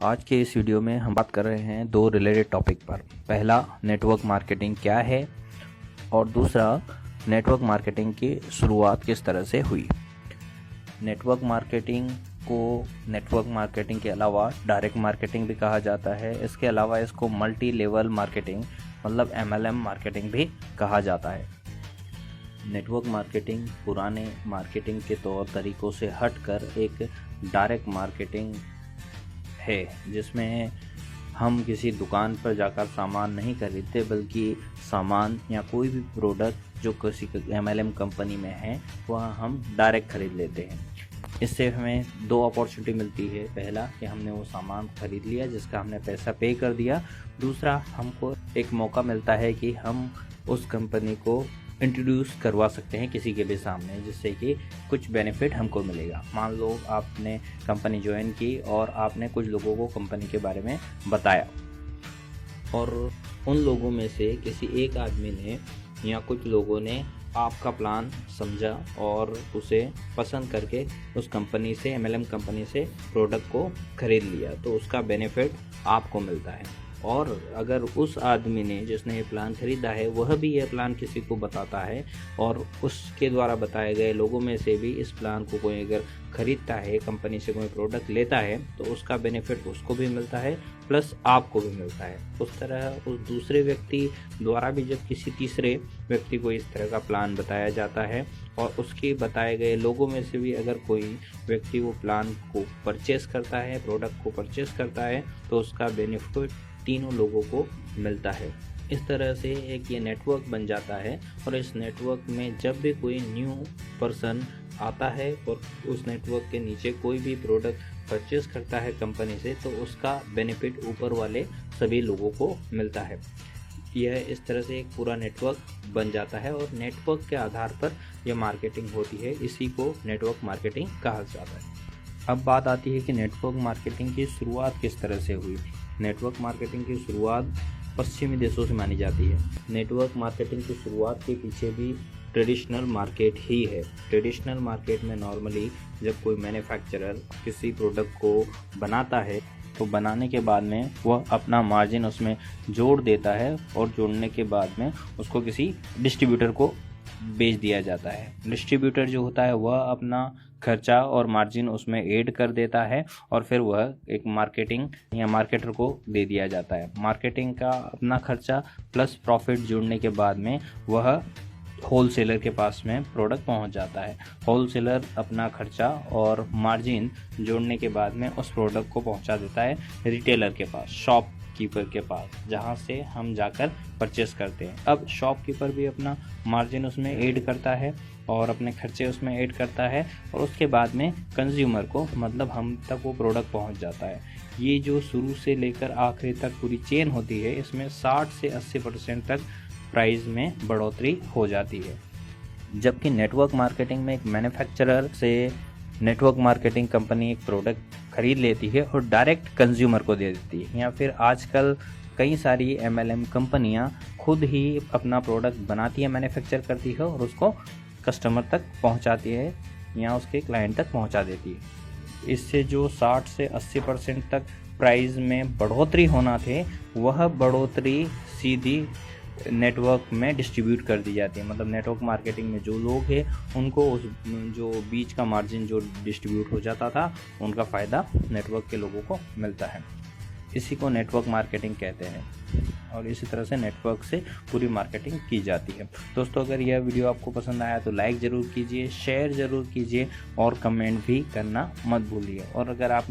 आज के इस वीडियो में हम बात कर रहे हैं दो रिलेटेड टॉपिक पर। पहला, नेटवर्क मार्केटिंग क्या है, और दूसरा, नेटवर्क मार्केटिंग की शुरुआत किस तरह से हुई। नेटवर्क मार्केटिंग को नेटवर्क मार्केटिंग के अलावा डायरेक्ट मार्केटिंग भी कहा जाता है। इसके अलावा इसको मल्टी लेवल मार्केटिंग मतलब MLM मार्केटिंग भी कहा जाता है। नेटवर्क मार्केटिंग पुराने मार्केटिंग के तौर तरीकों से हटकर एक डायरेक्ट मार्केटिंग है, जिसमें हम किसी दुकान पर जाकर सामान नहीं खरीदते, बल्कि सामान या कोई भी प्रोडक्ट जो किसी MLM कंपनी में है वह हम डायरेक्ट खरीद लेते हैं। इससे हमें दो अपॉर्चुनिटी मिलती है। पहला कि हमने वो सामान खरीद लिया जिसका हमने पैसा पे कर दिया। दूसरा, हमको एक मौका मिलता है कि हम उस कंपनी को इंट्रोड्यूस करवा सकते हैं किसी के भी सामने, जिससे कि कुछ बेनिफिट हमको मिलेगा। मान लो आपने कंपनी ज्वाइन की और आपने कुछ लोगों को कंपनी के बारे में बताया, और उन लोगों में से किसी एक आदमी ने या कुछ लोगों ने आपका प्लान समझा और उसे पसंद करके उस कंपनी से MLM कंपनी से प्रोडक्ट को खरीद लिया, तो उसका बेनिफिट आपको मिलता है। और अगर उस आदमी ने जिसने ये प्लान खरीदा है वह भी यह प्लान किसी को बताता है और उसके द्वारा बताए गए लोगों में से भी इस प्लान को कोई अगर खरीदता है, कंपनी से कोई प्रोडक्ट लेता है, तो उसका बेनिफिट उसको भी मिलता है प्लस आपको भी मिलता है। उस तरह उस दूसरे व्यक्ति द्वारा भी जब किसी तीसरे व्यक्ति को इस तरह का प्लान बताया जाता है और उसके बताए गए लोगों में से भी अगर कोई व्यक्ति वो प्लान को परचेस करता है, प्रोडक्ट को परचेस करता है, तो उसका बेनिफिट तीनों लोगों को मिलता है। इस तरह से एक ये नेटवर्क बन जाता है, और इस नेटवर्क में जब भी कोई न्यू पर्सन आता है और उस नेटवर्क के नीचे कोई भी प्रोडक्ट परचेस करता है कंपनी से, तो उसका बेनिफिट ऊपर वाले सभी लोगों को मिलता है। यह इस तरह से एक पूरा नेटवर्क बन जाता है और नेटवर्क के आधार पर यह मार्केटिंग होती है। इसी को नेटवर्क मार्केटिंग कहा जाता है। अब बात आती है कि नेटवर्क मार्केटिंग की शुरुआत किस तरह से हुई। नेटवर्क मार्केटिंग की शुरुआत पश्चिमी देशों से मानी जाती है। नेटवर्क मार्केटिंग की शुरुआत के पीछे भी ट्रेडिशनल मार्केट ही है। ट्रेडिशनल मार्केट में नॉर्मली जब कोई मैन्युफैक्चरर किसी प्रोडक्ट को बनाता है, तो बनाने के बाद में वह अपना मार्जिन उसमें जोड़ देता है, और जोड़ने के बाद में उसको किसी डिस्ट्रीब्यूटर को बेच दिया जाता है। डिस्ट्रीब्यूटर जो होता है वह अपना खर्चा और मार्जिन उसमें ऐड कर देता है, और फिर वह एक मार्केटिंग या मार्केटर को दे दिया जाता है। मार्केटिंग का अपना खर्चा प्लस प्रॉफिट जोड़ने के बाद में वह होलसेलर के पास में प्रोडक्ट पहुंच जाता है। होलसेलर अपना खर्चा और मार्जिन जोड़ने के बाद में उस प्रोडक्ट को पहुंचा देता है रिटेलर के पास, शॉपकीपर के पास, जहां से हम जाकर परचेस करते हैं। अब शॉपकीपर भी अपना मार्जिन उसमें ऐड करता है और अपने खर्चे उसमें ऐड करता है, और उसके बाद में कंज्यूमर को मतलब हम तक वो प्रोडक्ट पहुंच जाता है। ये जो शुरू से लेकर आखिरी तक पूरी चेन होती है, इसमें 60 से 80% तक प्राइस में बढ़ोतरी हो जाती है। जबकि नेटवर्क मार्केटिंग में एक मैन्युफैक्चरर से नेटवर्क मार्केटिंग कंपनी एक प्रोडक्ट खरीद लेती है और डायरेक्ट कंज्यूमर को दे देती है, या फिर आजकल कई सारी MLM कंपनियां खुद ही अपना प्रोडक्ट बनाती है, मैन्युफैक्चर करती है और उसको कस्टमर तक पहुंचाती है या उसके क्लाइंट तक पहुंचा देती है। इससे जो 60 से 80% तक प्राइस में बढ़ोतरी होना थे, वह बढ़ोतरी सीधी नेटवर्क में डिस्ट्रीब्यूट कर दी जाती है। मतलब नेटवर्क मार्केटिंग में जो लोग हैं उनको उस जो बीच का मार्जिन जो डिस्ट्रीब्यूट हो जाता था, उनका फ़ायदा नेटवर्क के लोगों को मिलता है। इसी को नेटवर्क मार्केटिंग कहते हैं, और इसी तरह से नेटवर्क से पूरी मार्केटिंग की जाती है। दोस्तों, अगर यह वीडियो आपको पसंद आया तो लाइक ज़रूर कीजिए, शेयर ज़रूर कीजिए और कमेंट भी करना मत भूलिए। और अगर आपने